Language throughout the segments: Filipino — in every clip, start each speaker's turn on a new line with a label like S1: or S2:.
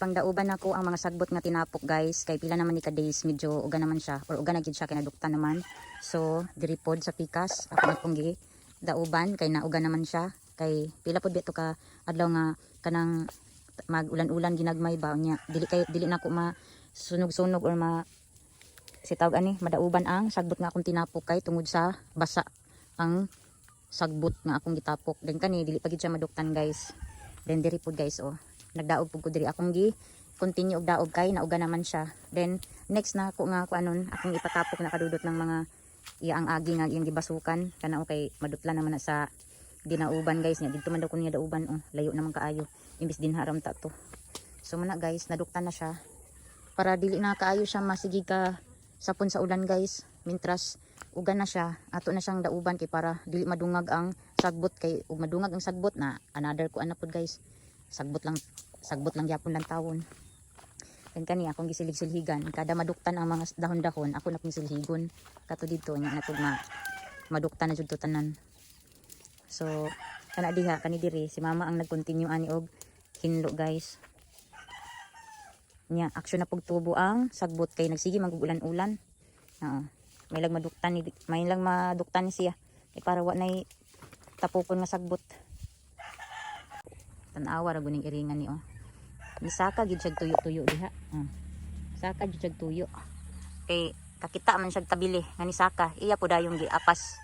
S1: gipangdauban ako ang mga sagbot nga tinapok guys, kay pila naman ni ka days medyo uga naman siya or uga na gid siya kinaduktan naman. So diri pod sa pikas ako na pong gi dauban kay nauga naman siya, kay pila pod dito ka adlaw nga kanang mag-ulan-ulan ginagmay ba nya dili na ko masunog-sunog or sitawag ani madauban ang sagbot nga akong tinapok kay tungod sa basa ang sagbot nga akong gitapok. Then kani dili pa gid siya maduktan guys. Then diri pod guys oh, nagdaog pud ko diri akong gi continue og daog kay nauga naman siya. Then next na ako nga kuanon akong ipatapok na kadudot ng mga ang agi nga iyang gibasukan kana okay madutla naman na sa dinauban guys nya didto man daw ko niya dauban oh, layo naman kaayo imbis din haram ta to. So muna guys naduktan na siya para dili na kaayo siya masigi ka sapon sa ulan guys. Mintras ugan na siya ato na siyang dauban kay para dili madungag ang sagbot, kay ug madungag ang sagbot na another ko ana pod guys sagbot lang gyapon lang tawon. Then kani akong gisilig-silhigan kada maduktan ang mga dahon-dahon ako na pong silhigon kato dito nya na pud maduktan na jud to tanan. So kana diha kani diri si mama ang nag-continue ani og hinlo guys nya aksyon na pug tubo ang sagbot kay nagsige magugulan-ulan. May lang maduktan siya kay para wa nay tapupon nga sagbot. Tanawa ra guning iringan ni oh. Nisaka gid siya tuyo-tuyo diha. Saka gid siya tuyo. Kay kakita man siya tabili nga ni saka. Iya po dayong giapas.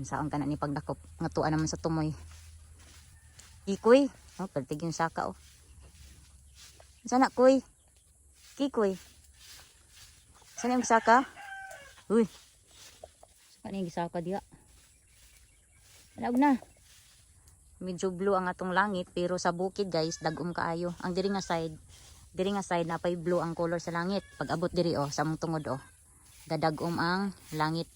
S1: Saan ka na ni pagdakop nga tuwa naman sa tumoy. Kikoy, oh pertig yung saka oh. Sana koy. Kikoy. Sana yung saka? Uy. Sana yung saka diha. Alag na. Medyo blue ang atong langit pero sa bukid guys dagom kaayo. Ang diri nga side napay blue ang color sa langit. Pag abot diri oh sa mong tungod oh. Gadagom ang langit.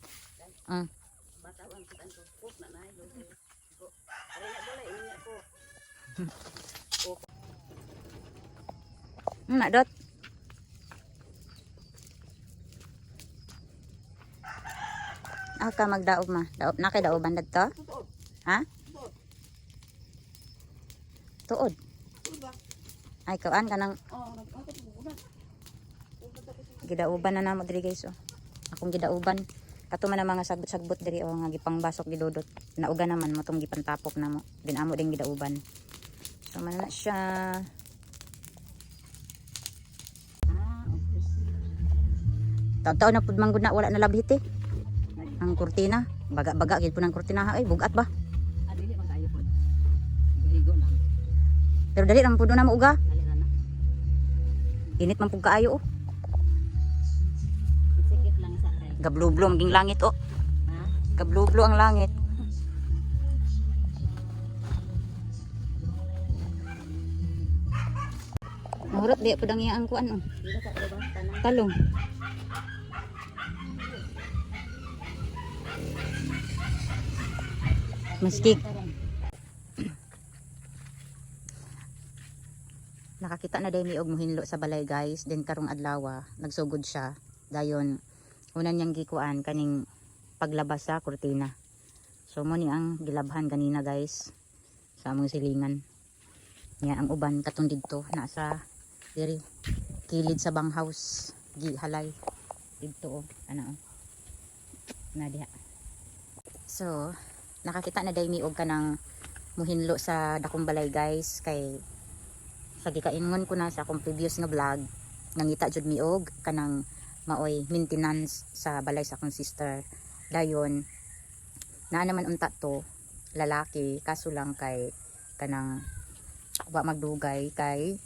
S1: Dot. Aka magdaob ma. Daob na kay daoban dagto? Ha? Tuod. Ay kaan kanang gidauban na namo diri guys oh. Akong gidauban. Kato man ang mga sagbot-sagbot diri oh nga gipang basok gidudot. Nauga naman mo tong gipantapok namo. Din amo ding gidauban. So man na siya. Taw-taw na pud manggod na wala na labhit eh. Ang kurtina, baga-baga gid po ng kurtina ay bugat ba?
S2: Dili man kayo pod. Ligo lang.
S1: Pero dali lang pud na mauga.
S2: Dali ra na.
S1: Init man pud kaayo oh.
S2: Sikit lang sa red.
S1: Gablu-blu ang ging langit oh.
S2: Ha?
S1: Gablu-blu ang langit. Mahurot di pud ang iyang kuan oh.
S2: Dili ka ba tanang.
S1: Talong. Maski nakakita na day mi og muhinlo sa balay guys. Then karong adlaw nagsugod siya. Dayon unan niyang gikuan kaning paglabas sa kurtina. So mo ni ang gilabhan kanina guys sa among silingan. Nya ang uban katong didto nasa diri kilid sa banghouse gihalay didto oh ana oh. Na diha. So nakakita na day mi og kanang muhinlo sa dakong balay guys kay sa gikaingon ko na sa akong previous nga vlog nangita jud mi og kanang maoy maintenance sa balay sa akong sister. Dayon naa naman unta to lalaki kaso lang kay kanang wa magdugay kay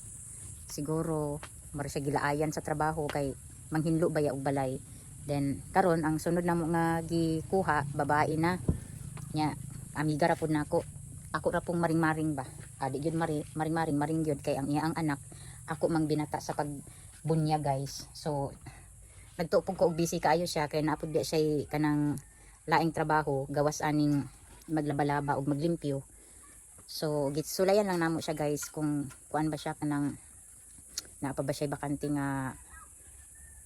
S1: siguro mara siya gilaayan sa trabaho kay manghinlo baya og balay. Then karon ang sunod namo nga gikuha babae na nya amiga ra pud nako. Ako ra pong maring-maring ba. Di gyud maring gyud kay ang iya ang anak ako mang binata sa pagbunya guys. So nagtuo ko og busy kaayo siya kay napud di siya kanang laing trabaho gawas aning maglaba-laba og maglimpyo. So gitsulayan lang namo siya guys kung kuan ba siya kanang naa pa ba siya bakante nga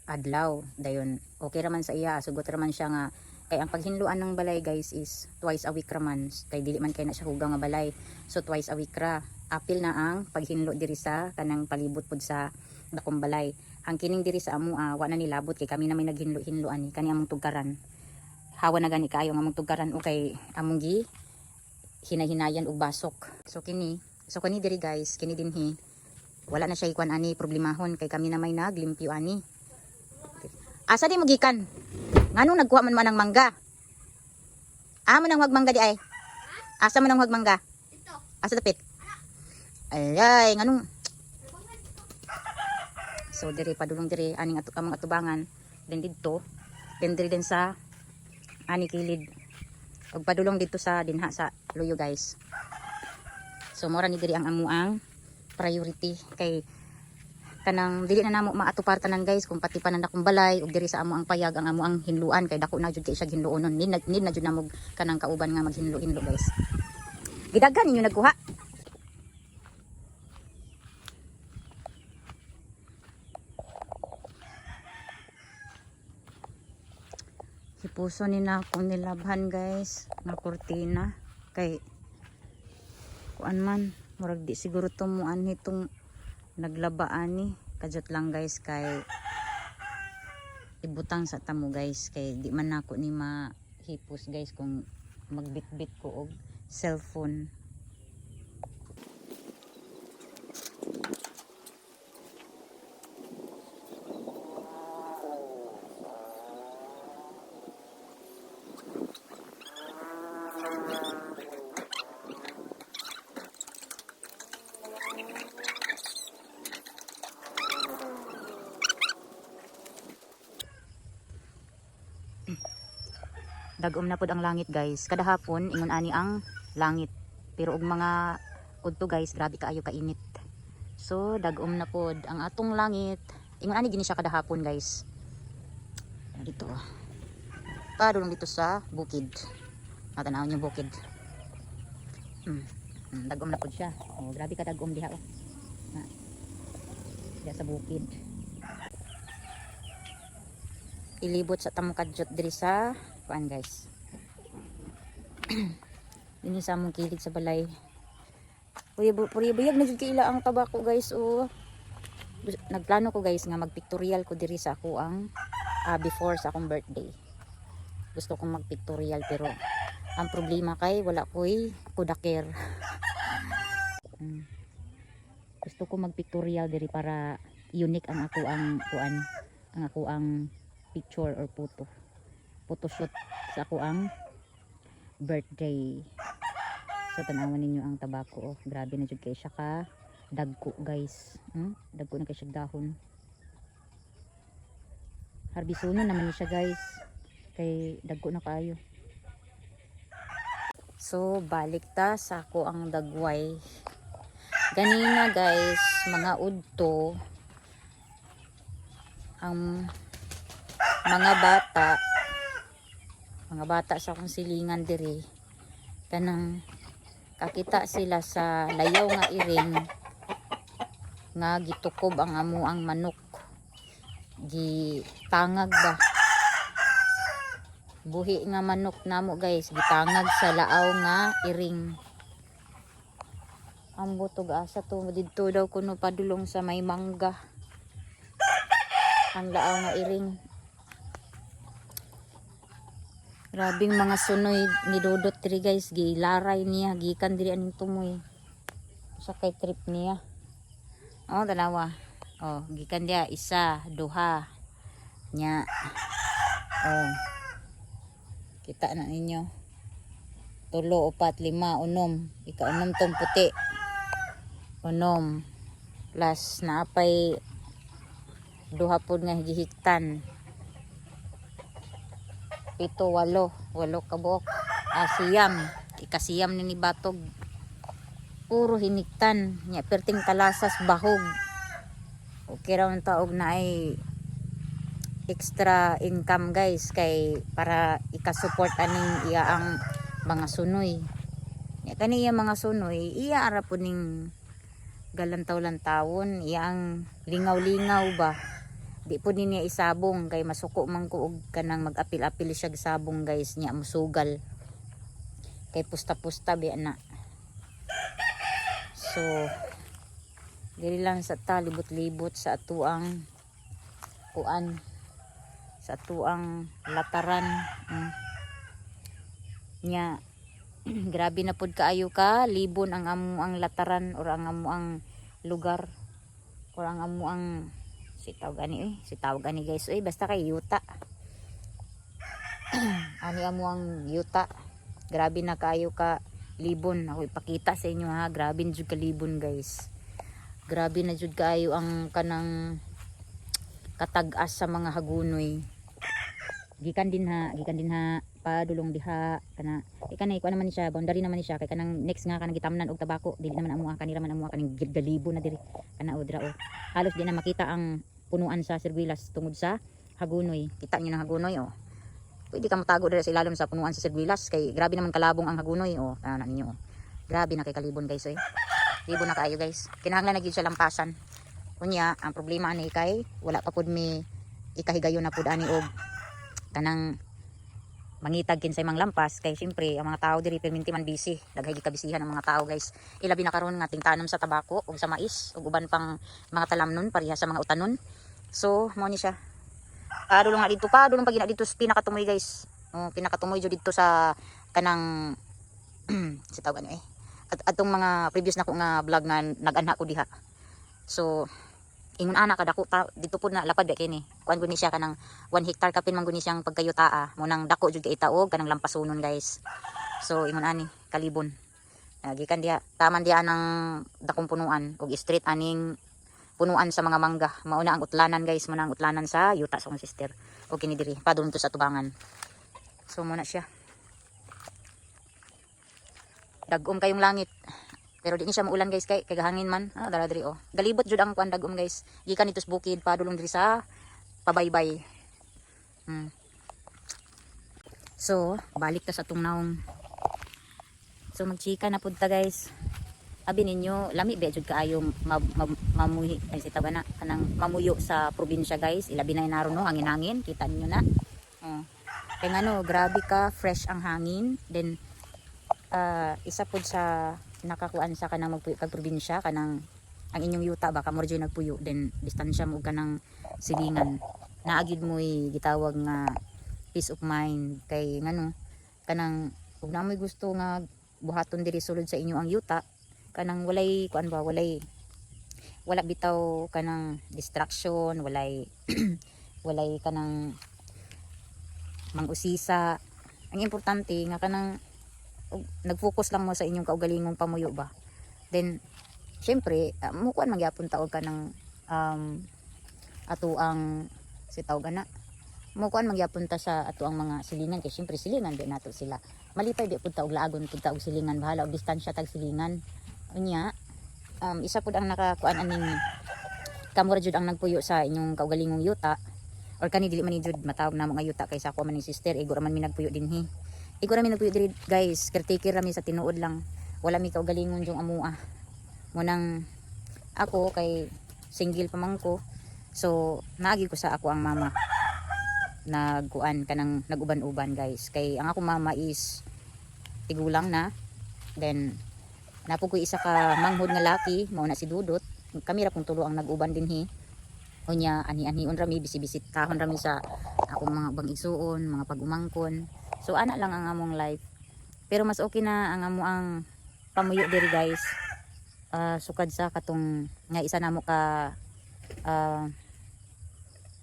S1: adlaw. Dayon okay ra man sa iya, sugot ra man siya nga kay ang paghinluan ng balay guys is twice a week ra man kay dili man kay na siya hugaw nga balay. So twice a week ra. apil na ang paghinlo diri sa kanang palibot pud sa dakong balay. Ang kining diri sa amo wa na nilabot kay kami na may naghinlo-hinlo ani kani among tugkaran. Hawa na gani kaayo nga among tugkaran o kay among gi hinahinayan og basok. So kani diri guys, kini dinhi wala na siya ikuan ani problemahon kay kami na may naglimpyo ani. Asa di mo gikan? Nganong nagkuha man ng mangga? Amo nang mangga di ay. Asa man nang mangga? Ito. Asa dapit? Ay, nganong so diri padulong diri aning among atubangan din didto din diri din sa ani kilid ug padulong dito sa dinha sa luyo guys. So mora ni diri ang amuang priority kay kanang dili na namo maatupar tanan guys kung pati panan akong balay ug diri sa amuang payag ang amuang hinluan kay dako na jud kay siya hinluonon need na jud namo kanang kauban nga maghinlo-hinlo guys. Gidaghan ninyo nagkuha. Hipuso ni na akong nilabhan guys na kurtina kay kuan man murag di siguro tumuan hitong naglabaan ni kajot lang guys kay ibutang sa tamo guys kay di man ako ni mahipos guys kung magbitbit ko og cellphone. Dagom na pod ang langit guys. Kada hapon ingon ani ang langit. Pero og mga udto guys, grabe kaayo kainit. So dagom na pod ang atong langit. Ingon ani gini siya kada hapon guys. Dito. Padulong dito sa bukid. Matanawon yung bukid. Dagom na pod siya. Oh, grabe ka dagom diha oh. Na. Diha sa bukid. Ilibot sa tamo kadjot diri sa kuan guys. Dini sa among kilid sa balay. Puriyag na jud kay ila ang tabako guys oh. Nagplano ko guys nga magpictorial ko diri sa ako ang before sa akong birthday. Gusto kong magpictorial pero ang problema kay wala ko'y kudaker. Gusto ko magpictorial diri para unique ang ako ang kuan, ang ako ang picture or photoshoot sa ako ang birthday. So tanawan ninyo ang tabako oh. Grabe na jud kay siya ka dagko guys. Dagko na kay siya dahon. Harbisuno naman ni siya guys. Kay dagko na kaayo. So balik ta sa ako ang dagway. Ganina guys, mga udto ang mga bata sa akong silingan diri kanang kakita sila sa layaw nga iring nga gitukob ang amo ang manok, gitangag ba buhi nga manok namo guys, gitangag sa laaw nga iring. Ang butog asa to didto daw kuno padulong sa may mangga ang laaw nga iring. Grabing mga sunoy ni Dodot diri guys, gilaray niya gikan diri aning tumoy sa kay trip niya. Oh dalawa, oh gikan dia isa duha nya. Oh kita na ninyo 3 4 5 unom, ikaunom tong puti unom plus naapay duha pod nga gihiktan 7 8 kabuok. Siyam ikasiyam ni batog puro hiniktan nya perting talasas bahog. Okay raw ang taog na ay extra income guys kay para ikasupport aning iya ang mga sunoy. Nya kaniya mga sunoy iya ara po ning galantaw-lantawon, iya ang lingaw-lingaw ba. Di po niya isabong kay masuko man ko og kanang mag-apil-apil siya sabong guys nya musugal. Kay pusta-pusta biya na. So diri lang sa ta libot-libot sa atuang kuan, sa atuang lataran. Nya grabe na pud kaayo ka libon ang amo ang lataran or ang amo ang lugar or ang amo ang sitaw gani guys basta kay yuta. Ani amo ang yuta, grabe na kaayo ka libon. Ako ipakita sa inyo ha, grabe na jud ka libon guys, grabe na jud kaayo ang kanang katag-as sa mga hagunoy. Gikan din ha padulong diha kana ikanay ko naman ni siya, boundary naman ni siya kay kanang next nga kanang gitamnan og tabako dili naman amo kanila man amo kaning galibo na diri kana o dira o. Halos di na makita ang punuan sa serbilas tungod sa hagunoy. Kita niyo ng hagunoy o. Pwede ka matago dira sa ilalim sa punuan sa serbilas kay grabe naman kalabong ang hagunoy o. Ana ninyo o. Grabe na kay kalibon guys oy. Libon na kaayo guys. Kinahanglan na gyud siya lampasan. Unya ang problema ani kay wala pa pud mi ikahigayon na pud ani og kanang mangitag kinsay mang lampas kay syempre ang mga tao diri perminti man busy, daghay gikabisihan ang mga tao guys. Ilabi na karon nga tingtanom sa tabako ug sa mais ug uban pang mga talamnon pareha sa mga utanon. So mo ni siya dulong nga dito pa dulong pag dito sa pinakatumoy guys. Pinakatumoy jud dito sa kanang si tawag ano at atong mga previous na ko nga vlog nga nag-anha ko diha. So ingon ana kada ko dito pud na lapad ba kini kuan gud ni siya kanang 1 hectare kapin man gud ni siyang pagkayutaa mo nang dako jud kay itaog kanang lampasunon guys. So ingon ani kalibon gikan dia taman dia nang dakong punuan ug street aning punuan sa mga mangga. Mauna ang utlanan guys, muna ang utlanan sa yuta sa akong sister o kini diri padulong to sa tubangan. So muna siya dagom kayong langit pero di ni siya maulan guys kay gahangin man dara diri o. Galibot jud ang kuan dagom guys, gikan dito sa bukid padulong diri sa pabaybay. So balik ta sa atong naong. So magchika na pud ta guys. Abi ninyo lami ba jud kaayo mamuhi ay si tabana kanang mamuyo sa probinsya guys. Ilabi na naron no hangin-hangin, kita ninyo na. Kay ngano grabe ka fresh ang hangin. Then isa pud sa nakakuan sa kanang magpuyo kag probinsya kanang ang inyong yuta baka mo rin nagpuyo then distansya mo kanang silingan naagid mo gitawag nga peace of mind kay ngano kanang ug namoy gusto nga buhaton diri sulod sa inyo ang yuta kanang walay kuan ba wala bitaw kanang distraction walay walay kanang mangusisa. Ang importante nga kanang nag-focus lang mo sa inyong kaugalingong pamuyo ba. Then syempre mukuan magyapon taog ka ng ato ang si tawag na mukuan magyapon ta sa ato ang mga silingan kay syempre silingan di nato sila malipay di pud taog laagon pud taog silingan bahala og distansya tag silingan. Unya isa pud ang nakakuan aning kamura jud ang nagpuyo sa inyong kaugalingong yuta or kani dili man ni jud matawag na mga yuta kay sa ako man ni sister igura man mi nagpuyo dinhi. Igura mi nagpuyo diri guys, caretaker rami sa tinuod lang. Wala mi kaugalingon jung amua. Munang ako kay single pa man ko. So naagi ko sa ako ang mama. Nagkuan kanang naguban-uban guys. Kay ang ako mama is tigulang na. Then napug ko isa ka manghod nga laki, mao na si Dudot. Kami ra pong tulo ang naguban dinhi. Unya ani-anion rami bisibisitahon rami sa akong mga ubang igsuon, mga pag-umangkon. So ana lang ang among life. Pero mas okay na ang amo ang pamuyo diri guys. Sukad sa katong nga isa namo ka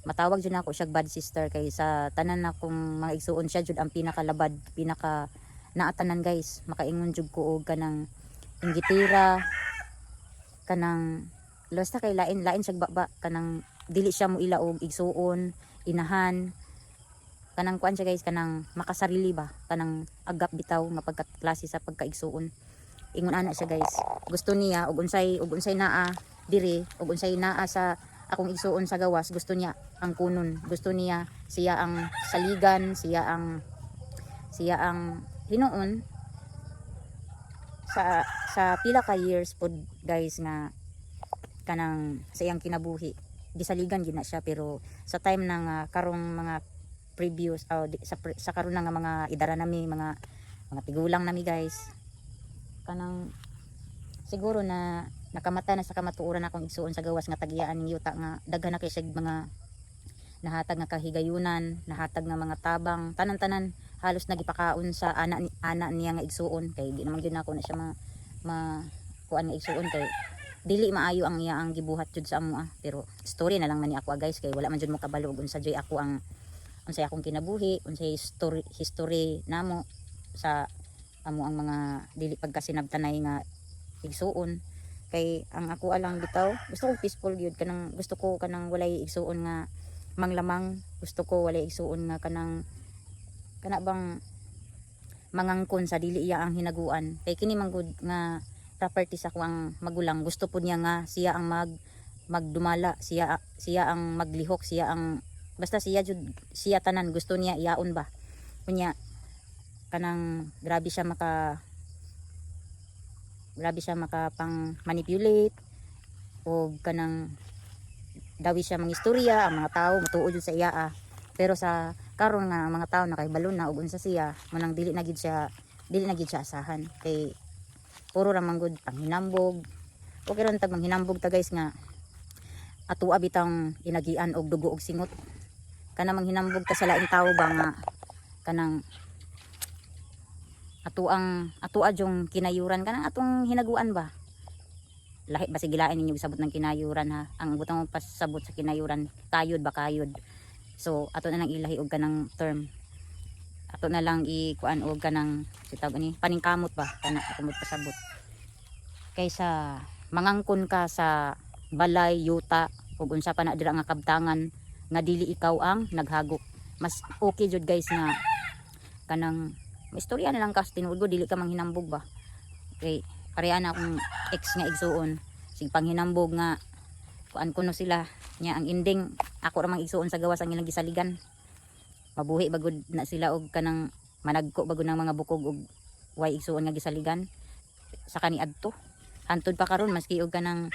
S1: matawag jud nako siya bad sister kay sa tanan na kong mga igsuon siya jud ang pinakalabad, pinaka naatanan guys. Makaingon jud ko og kanang inggitira kanang basta kay lain siya baba kanang dili siya mo ila og igsuon, inahan. Kanang kuan siya guys kanang makasarili ba kanang agap bitaw mapagkaklase sa pagkaigsuon. Ingon ana siya guys, gusto niya og unsay naa diri og unsay naa sa akong igsuon sa gawas, gusto niya ang kunon, gusto niya siya ang saligan, siya ang hinuon sa pila ka years pod guys nga kanang sa iyang kinabuhi gisaligan gina siya pero sa time ng karong mga previous sa karon nga mga idara nami mga tigulang nami guys kanang siguro na nakamata na sa kamatuoran akong igsuon sa gawas nga tagiyaan ning yuta nga daghan na kay sig mga nahatag nga kahigayunan, nahatag nga mga tabang, tanan-tanan halos nagipakaon sa ana niya nga igsuon kay di naman gyud nako na siya kuan nga igsuon kay dili maayo ang iya ang gibuhat jud sa amo pero story na lang man ni ako guys kay wala man jud mo kabalo ug unsa joy ako ang unsay akong kinabuhi, unsay history namo sa amo ang mga dili pagkasinabtanay nga igsuon kay ang ako alang bitaw gusto ko peaceful gyud kanang gusto ko kanang walay igsuon nga manglamang, gusto ko walay igsuon nga kanang kana bang mangangkon sa dili iya ang hinaguan kay kini man gud nga property sa ang magulang gusto po niya nga siya ang magdumala, siya ang maglihok, siya ang basta siya tanan gusto niya iyaon ba kunya kanang grabe siya maka pang manipulate o kanang dawi siya mga istorya ang mga tao matuod sa iya pero sa karon nga ang mga tao nakahibalo na ug unsa siya manang dili na gid siya asahan kay puro ra man gud panghinambog okay ron tag manghinambog ta guys nga atua bitang inagian og dugo og singot kana manghinambog ta sa laing tao ba nga kanang atua jong kinayuran kanang atong hinaguan ba lahi ba sigilain ninyo sabot ng kinayuran ha ang butang pasabot sa kinayuran kayod so ato na lang ilahi og kanang term ato na lang ikuan og kanang sitawag ani paningkamot ba kana kamot pasabot kaysa mangangkon ka sa balay yuta ug unsa pa na dira nga kabtangan nga dili ikaw ang naghagok mas okay jud guys nga kanang istorya na lang kas tinuod ko dili ka manghinambog ba kay pareha na akong ex nga igsuon sig panghinambog nga kuan kuno sila nya ang ending ako ra mang igsuon sa gawas ang ilang gisaligan mabuhi bagud na sila og kanang managko bagud ng mga bukog og way igsuon nga gisaligan sa kaniadto hantod pa karon maski og kanang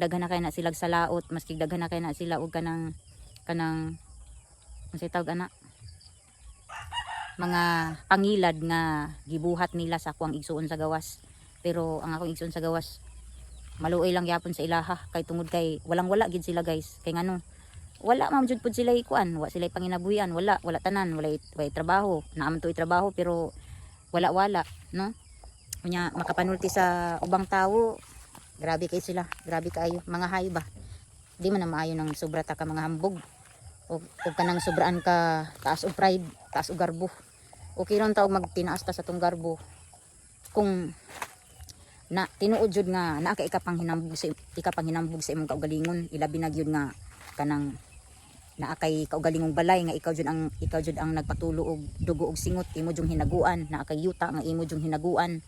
S1: daghan na kay na sila sa laot maski daghan na kay na sila og kanang unsay tawag ana mga pangilad nga gibuhat nila sa akong igsuon sa gawas pero ang akong igsuon sa gawas maluoy lang yapon sa ilaha kay tungod kay wala gid sila guys kay ngano wala man jud pud sila ikuan wa sila panginabuhian wala tanan wala trabaho naaman to trabaho pero wala no unya makapanulti sa ubang tawo grabe kay sila grabe kaayo mga hay ba di man na maayo ng sobra ta ka mga hambog o kanang sobraan ka taas og pride taas og garbo okay ron taog magtinaas ta sa tong garbo kung na tinuod jud nga naa kay ikapanghinambog sa imong kaugalingon ilabi na gyud nga kanang naa kay kaugalingong balay nga ikaw jud ang nagpatulo og dugo og singot imo jung hinaguan naa kay yuta nga imo jung hinaguan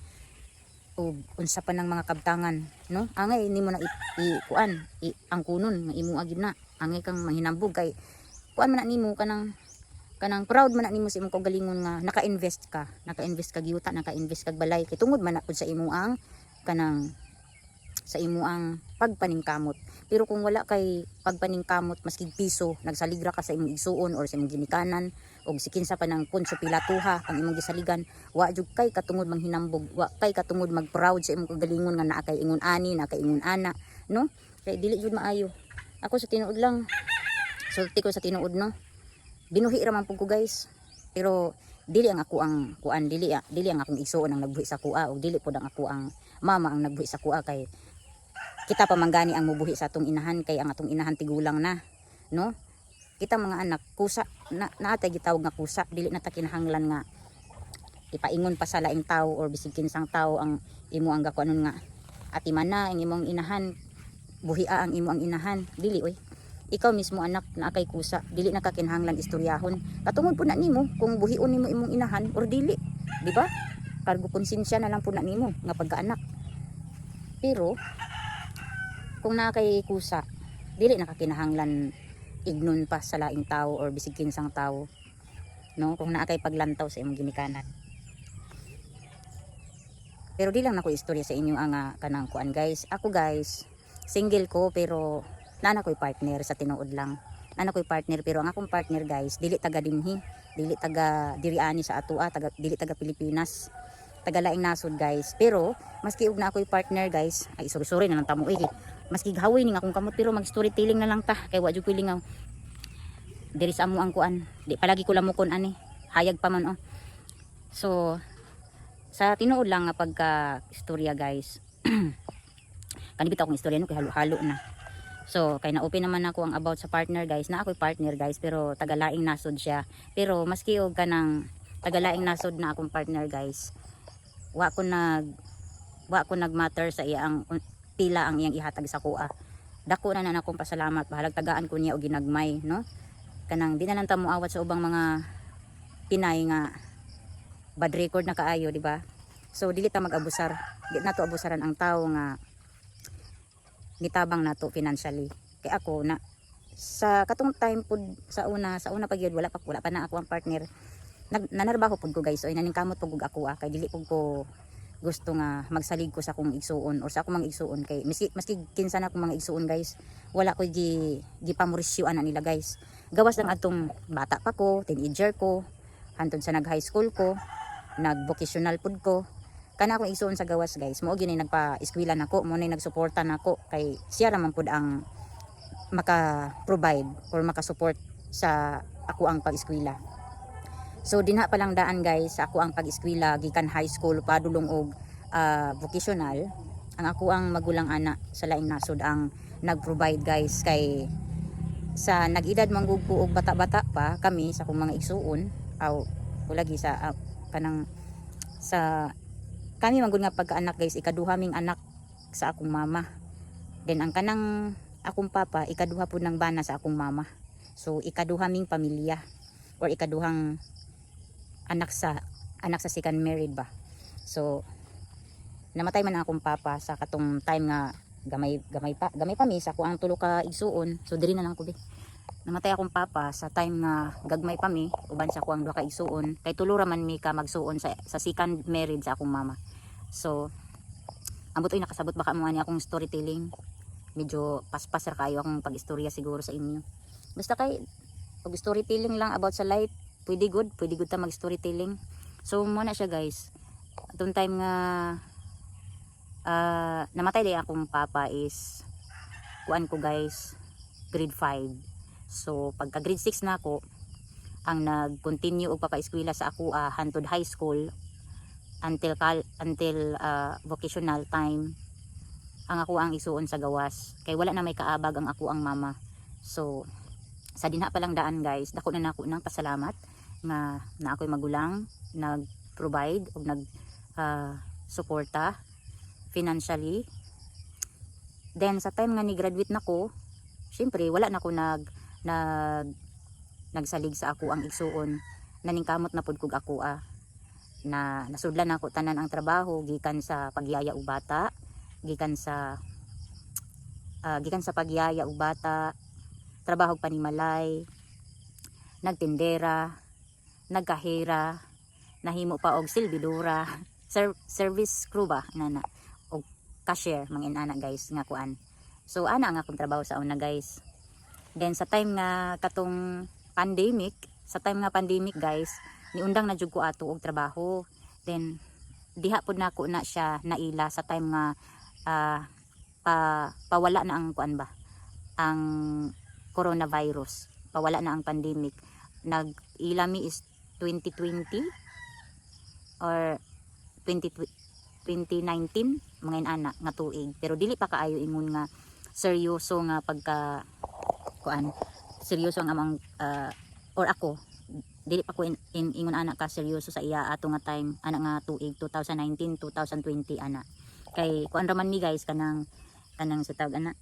S1: og unsa pa ng mga kabtangan no angay nimo na kuan ang kunon nga imo agid na angay kang manghinambog kay kuan man na nimo kanang proud man na nimo sa imong kaugalingon nga naka-invest kag yuta naka-invest kag balay kay tungod man na pud sa imo ang kanang sa imo ang pagpaningkamot pero kung wala kay pagpaningkamot maski piso nagsaligra ka sa imong igsuon or sa imong ginikanan og sikinsa pa ng punso pilatuha ang imong gisaligan wa jud kay katungod manghinambog wa kay katungod mag-proud sa imong kagalingon nga naa kay ingon ani naa kay ingon ana no kay dili jud maayo ako sa tinuod lang sulti ko sa tinuod no binuhi ra man pud ko guys pero dili ang ako ang kuan dili ang akong igsuon ang nagbuhi sa kuha og dili pud ang ako ang mama ang nagbuhi sa kuha kay kita pa manggani ang mubuhi sa atong inahan kay ang atong inahan tigulang na no kita mga anak kusa naatay gitawag nga kusa dili na ta kinahanglan nga ipaingon pa sa laing tawo or bisig kinsang tawo ang imo ang gakuanon nga atiman na ang imong inahan buhia ang imo ang inahan dili oy ikaw mismo anak na kay kusa dili na ka kinahanglan istoryahon katungod po na nimo kung buhion nimo imong inahan or dili di ba kargo konsensya na lang po na nimo nga pagkaanak pero kung na kay kusa dili na ka kinahanglan ignon pa sa laing tao or bisig kinsang tao no kung naa kay paglantaw sa imong ginikanan pero di lang nako istorya sa inyo ang kanang kuan guys ako guys single ko pero nana ko'y partner sa tinuod lang nana ko'y partner pero ang akong partner guys dili taga dinhi dili taga diriani sa atua dili taga Pilipinas tagalaing nasod guys. Pero maski ug na ako'y partner guys, ay sorry na lang tamo maski gahawi ning akong kamot pero mag storytelling na lang ta kay wa jud ko lingaw. Diri sa amo ang kuan, di palagi ko lamukon ani, hayag pa man oh. So sa tinuod lang nga pagka istorya guys. Kanibit akong istorya no kay halo-halo na. So kay na-open naman ako ang about sa partner guys, na ako'y partner guys pero tagalaing nasod siya. Pero maski og kanang tagalaing nasod na akong partner guys, wa ko nagmatter sa iya ang pila ang iyang ihatag sa kuha. Dako na akong pasalamat, bahalag tagaan ko niya og ginagmay no. Kanang di na lang ta moawat sa ubang mga Pinay nga bad record na kaayo, di ba? So dili ta mag-abusar, di nato abusaran ang tao nga nitabang nato financially. Kay ako na sa katong time pud sa una pa gyud wala pa na ako ang partner. Nanarbaho pud ko guys, so inaningkamot pud ako kay dili pud ko gusto nga magsalig ko sa akong igsuon or sa akong mga igsuon kay maski kinsa na akong mga igsuon guys, wala ko gipamorisyoan na nila guys. Gawas lang atong bata pa ko, teenager ko, hantod sa nag high school ko, nag vocational pud ko. Kana akong igsuon sa gawas guys, mao gyud nagpa-eskwela nako, mo nay nagsuporta nako kay siya ra man pud ang maka-provide or maka-support sa ako ang pag-eskwela. So dinha pa lang daan guys, ako ang pag-eskwela gikan high school padulong og vocational, ang ako ang magulang ana sa laing nasod ang nag-provide guys. Kay sa nag-edad manggug ko og bata-bata pa kami sa akong mga igsuon aw ulagi sa kanang sa kami manggod nga pagkaanak guys, ikaduha ming anak sa akong mama. Then ang kanang akong papa ikaduha pud ng bana sa akong mama. So ikaduha ming pamilya or ikaduhang anak sa second married ba. So namatay man ang akong papa sa katong time nga gamay pa mi sa ko ang tulo ka igsuon. So diri na lang ko be. Namatay akong papa sa time nga gagmay pa mi uban sa ko ang duha ka igsuon. Kay tulo ra man mi ka magsuon sa second married sa akong mama. So ambot oy nakasabot baka mo ani akong storytelling. Medyo paspas ra kayo akong pag-istorya siguro sa inyo. Basta kay og storytelling lang about sa life, pwede good ta mag storytelling. So mo na siya guys. Atong time nga namatay day akong papa is kuan ko guys grade 5. So pagka grade 6 na ako ang nag-continue og papa-eskwela sa ako hantod high school until vocational time ang ako ang isuon sa gawas kay wala na may kaabag ang ako ang mama. So sa dinha pa lang daan guys, dako na nako nang pasalamat nga na ako'y magulang nag-provide og suporta financially. Then sa time nga ni graduate nako, syempre wala na ko nagsalig sa ako ang igsuon. Naningkamot na pud kog ako na nasudlan ako tanan ang trabaho gikan sa pagyaya og bata, gikan sa pagyaya og bata, trabaho og panimalay, nagtindera, nagkahera, nahimo pa og silbidora, service crew ba nana og cashier mangin ana guys nga kuan. So ana ang akong trabaho sa una guys. Then sa time nga katong pandemic guys, niundang na jud ko ato og trabaho. Then diha pud nako na siya naila sa time nga pawala na ang kuan ba, ang coronavirus, pawala na ang pandemic. Nag-ilami is 2020 or 2019 mga inana nga tuig, pero dili pa kaayo ingon nga seryoso nga pagka kuan, seryoso ang amang or ako dili pa ko ingon ana ka seryoso sa iya ato nga time ana nga tuig 2019 2020 ana. Kay kuan ra man mi guys kanang sa tawag ana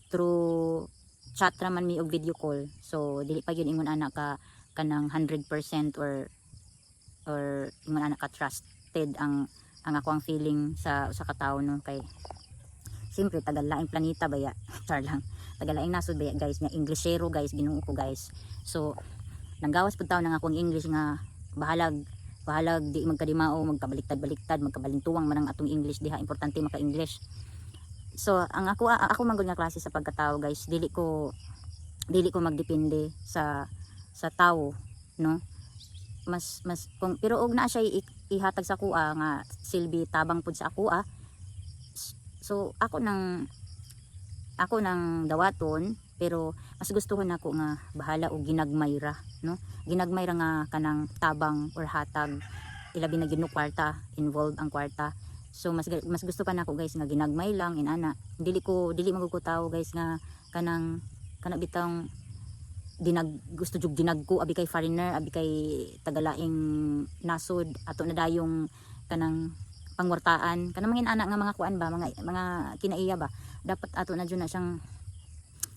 S1: through chat ra man mi og video call. So dili pa gyud ingon ana ka kanang 100% or ingon ana ka trusted ang ako ang feeling sa usa ka tawo no. Kay siyempre tagalaing planeta baya char lang, tagalaing nasod baya guys nga Englishero guys, Ginoo ko guys. So nanggawas pud taw nang akong English nga bahalag di magkadimao, magkabaliktad magkabalintuwang man ang atong English diha, importante maka-English. So ang ako man gud nga klase sa pagkatao guys, dili ko magdepende sa tao no. mas kung pero og na siya ihatag sa kuha nga silbi tabang pud sa ako so ako nang dawaton pero mas gustuhan ako nga bahala og ginagmay ra no ginagmay ra nga kanang tabang or hatag ilabi na gino kwarta involved ang kwarta so mas gusto pa nako guys nga ginagmay lang inana dili magugutaw guys nga kanang bitang gusto jud dinagko abi kay foreigner abi kay tagalaing nasod ato na dayong kanang pangwartaan kanang mangin anak nga mga kuan ba mga kinaiya ba dapat ato na jud na siyang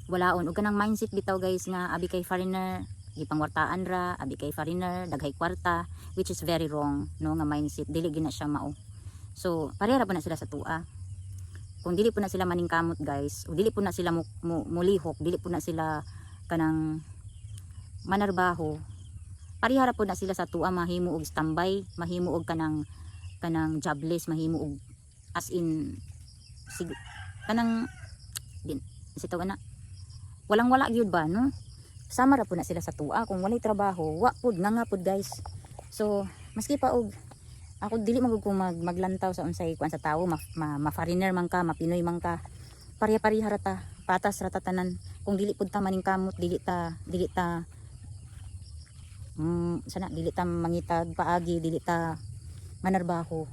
S1: walaon ug kanang mindset bitaw guys nga abi kay foreigner gipangwartaan ra abi kay foreigner daghay kwarta which is very wrong no nga mindset dili gina siya mao so parehara po na sila sa tua kung dili po na sila maningkamot guys o dili po na sila mulihok dili po na sila kanang manarbaho parihara po na sila sa tua mahimo og standby mahimo og kanang jobless mahimo og as in kanang din sitaw na walang wala gyud ba no sama ra po na sila sa tua kung walay trabaho wa pud nga pud guys so maski pa og ako dili magud ko maglantaw sa unsay kuan sa tawo ma-foreigner man ka mapinoy man ka pareha ta patas ra ta tanan kung dili pud ta maningkamot dili ta dili ta mangitag paagi dili ta manarbaho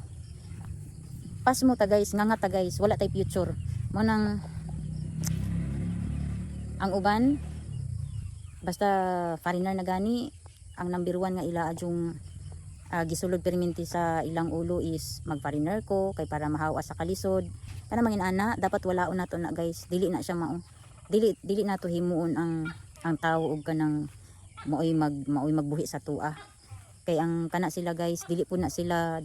S1: pas mo ta guys nga ta guys wala tay future mo nang ang uban basta foreigner na gani ang number 1 nga ila adyong gisulod perminti sa ilang ulo is mag-foreigner ko kay para mahawa sa kalisod kana mangin ana dapat walaon nato na guys dili na siya mao dili nato himuon ang tawo og kanang maoy magbuhi sa tua kay ang kana sila guys dili po na sila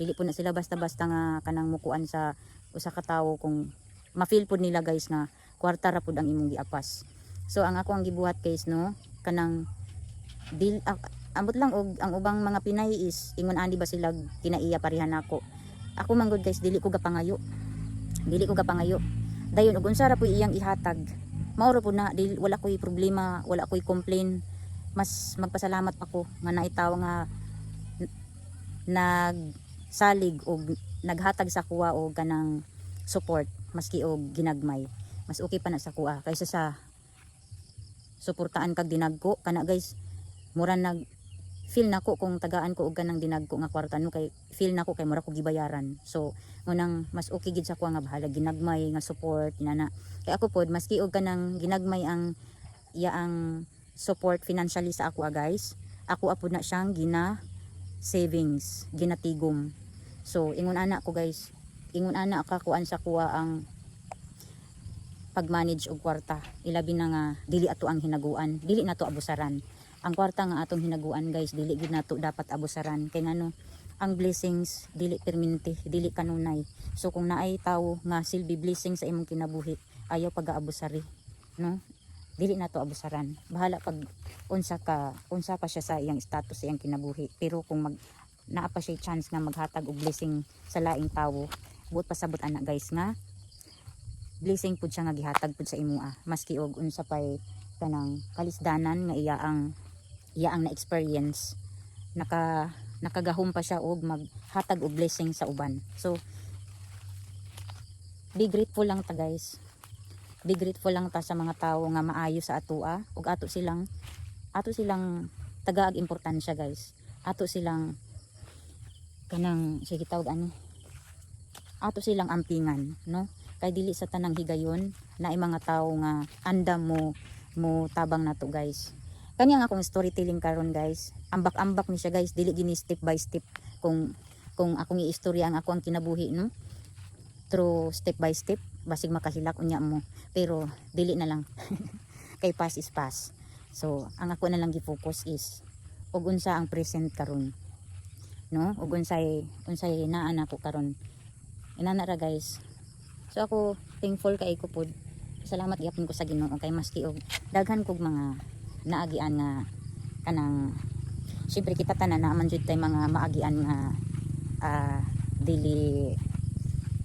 S1: basta-basta nga kanang mukuan sa usa ka tawo kung ma-feel pud nila guys nga kwarta ra pud ang imong giapas so ang ako ang gibuhat guys no kanang ambot lang og ang ubang mga Pinay is ingon ani ba sila kinaiya parehan ako manggod guys dili ko gapangayo dayon ug unsa ra po iyang ihatag mao ra po na wala koy problema wala koy complain mas magpasalamat ako nga naitaw nga nagsalig og naghatag sa kuha og kanang support maski og ginagmay mas okay pa na sa kuha kaysa sa suportaan kag dinagko kana guys mura feel nako kung tagaan ko og kanang dinagko nga kwarta no kay feel nako kay mura ko gibayaran so ngunang mas okay gid sa kuha nga bahala ginagmay nga support inana kay ako pod maski og kanang ginagmay ang support financially sa ako guys ako apod na siyang savings ginatigom so ingon ana ko guys ka kuan sa kuha ang pag-manage og kwarta ilabi na nga dili ato ang hinaguan dili nato abusaran ang kwarta nga atong hinaguan guys dili gid nato dapat abusaran kay ngano ang blessings dili perminti dili kanunay so kung naay tawo nga silbi blessing sa imong kinabuhi ayaw pag-aabusari no dili nato abusaran bahala pag unsa pa siya sa iyang status sa iyang kinabuhi pero kung naa pa siya chance nga maghatag og blessing sa laing tawo buot pasabot ana guys nga blessing pud siya nga gihatag pud sa imoa maski og unsa pay kanang kalisdanan nga iya ang na-experience nakagahom pa siya og maghatag og blessing sa uban so be grateful lang ta guys be grateful lang ta sa mga tawo nga maayo sa atoa ug ato silang tagaag importansya guys ato silang kanang sige tawag ani ato silang ampingan no kay dili sa tanang higayon na mga tawo nga andam mo tabang nato guys kanya nga akong storytelling karon guys ambak ni siya guys dili gini step by step kung akong iistorya ang ako ang kinabuhi no through step by step basig makahilak unya mo pero dili na lang kay past is past so ang ako na lang gi-focus is ug unsa ang present karon no ug unsay naa nako karon inana ra guys so ako thankful kay ko pod salamat gyapon ko sa Ginoo kay maski og daghan kog mga naagian nga kanang syempre kita tanan na man jud tay mga maagian nga dili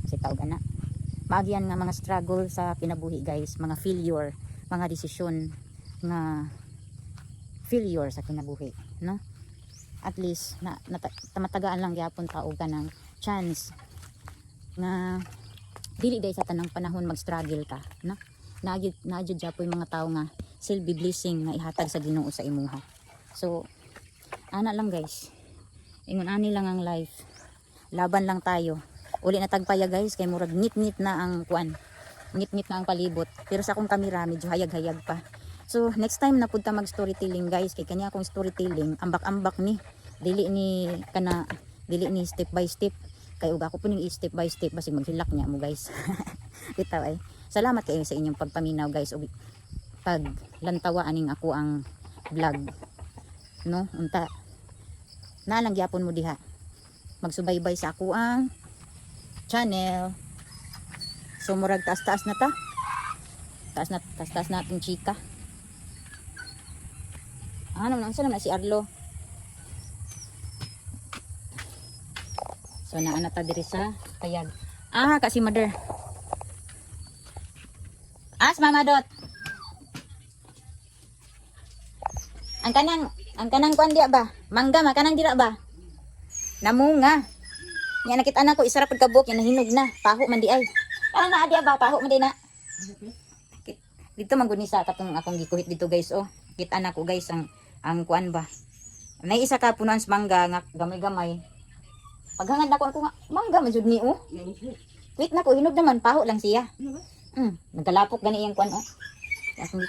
S1: si tawag ana maagian nga mga struggle sa kinabuhi guys mga failure mga desisyon nga failure sa kinabuhi no at least tamatagaan lang gyapon ta og kanang chance nga dili day sa tanang panahon mag-struggle ka, no? Naajud japoy mga tao nga silbi blessing nga ihatag sa Ginoo sa imuha. So ana lang guys, ingon ani lang ang life, laban lang tayo, uli na tagpaya guys, kay murag ngit-ngit na ang kuan, ngit-ngit na ang palibot, pero sa akong kamera medyo hayag-hayag pa. So next time na pud ta mag storytelling guys, kay kanya akong storytelling ambak-ambak ni dili ni step by step, kay ug ako po ning step by step basig maghilak niya mo guys. Bitaw ay salamat kayo sa inyong pagpaminaw guys ug paglantawa aning ako ang vlog, no? Unta na lang gyapon mo diha magsubaybay sa ako ang channel. So murag taas-taas na ta, taas na ating chika. Ano nang sana na si Arlo. So naana ta diri sa tayag. Kasi mother. Mama Dot. Ang kanang kuan diya ba? Mangga kanang dira ba? Namunga. Nya nakita na ko isara pud kabuk nya nahinog na. Paho man di ay. Parang naa diya ba? Paho man di na. Dito man gud ni sa katong akong gikuhit dito guys oh. Kita na ko guys ang kuan ba. Nay isa ka punuan sa mangga nga gamay-gamay. Paghangad na ko nga mangga man jud ni oh. Wait na ko hinog naman paho lang siya. Nagkalapok gani iyang kuan oh. Akong